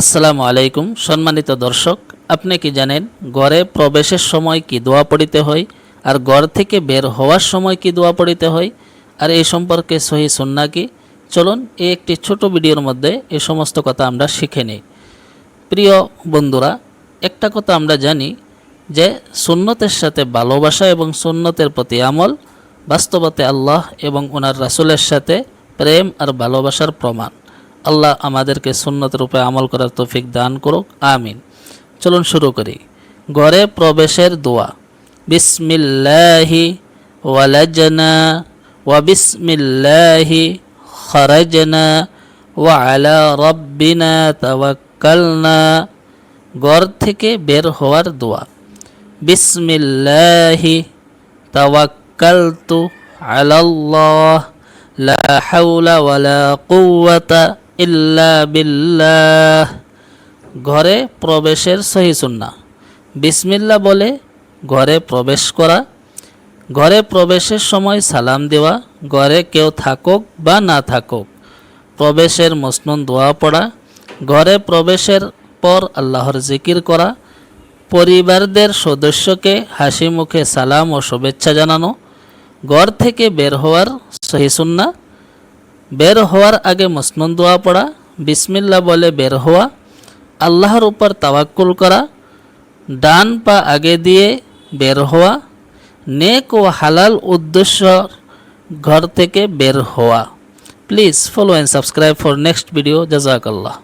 আসসালামু আলাইকুম সম্মানিত দর্শক, আপনি কি জানেন ঘরে প্রবেশের সময় কি দোয়া পড়িতে হয় আর ঘর থেকে বের হওয়ার সময় কি দোয়া পড়িতে হয়, আর এই সম্পর্কে সহি সুন্নাহ কি? চলুন এই একটি ছোট ভিডিওর মধ্যে এই সমস্ত কথা আমরা শিখে নিই। প্রিয় বন্ধুরা, একটা কথা আমরা জানি যে সুন্নতের সাথে ভালোবাসা এবং সুন্নতের প্রতি আমল বাস্তবতে আল্লাহ এবং ওনার রাসূলের সাথে প্রেম আর ভালোবাসার প্রমাণ। আল্লাহ আমাদেরকে সুন্নত রূপে আমল করার তৌফিক দান করুক, আমিন। চলুন শুরু করি। ঘরে প্রবেশের দোয়া। বিসমিল্লাহি ওয়ালাজনা ওয়া বিসমিল্লাহি খারাজনা ওয়া আলা রাব্বিনা তাওয়াক্কালনা। ঘর থেকে বের হওয়ার দোয়া। বিসমিল্লাহি তাওয়াক্কালতু আলাল্লাহ লা হাওলা ওয়ালা কুওয়াতা ইল্লা বিল্লাহ। ঘরে প্রবেশের সহি সুন্নাহ। বিসমিল্লাহ বলে ঘরে প্রবেশ করা, ঘরে প্রবেশের সময় সালাম দেওয়া, ঘরে কেউ থাকুক বা না থাকুক প্রবেশের মসনুন দোয়া পড়া, ঘরে প্রবেশের পর আল্লাহর জিকির করা, পরিবারদের সদস্যকে হাসি মুখে সালাম ও শুভেচ্ছা জানানো। ঘর থেকে বের হওয়ার সহি সুন্নাহ। বের হওয়ার আগে মসনুন দোয়া পড়া, বিসমিল্লাহ বলে বের হওয়া, আল্লাহর উপর তাওয়াক্কুল করা, ডান পা আগে দিয়ে বের হওয়া, নেক ও হালাল উদ্দেশ্য ঘর থেকে বের হওয়া। Please follow and subscribe for next video. জাযাকাল্লাহ।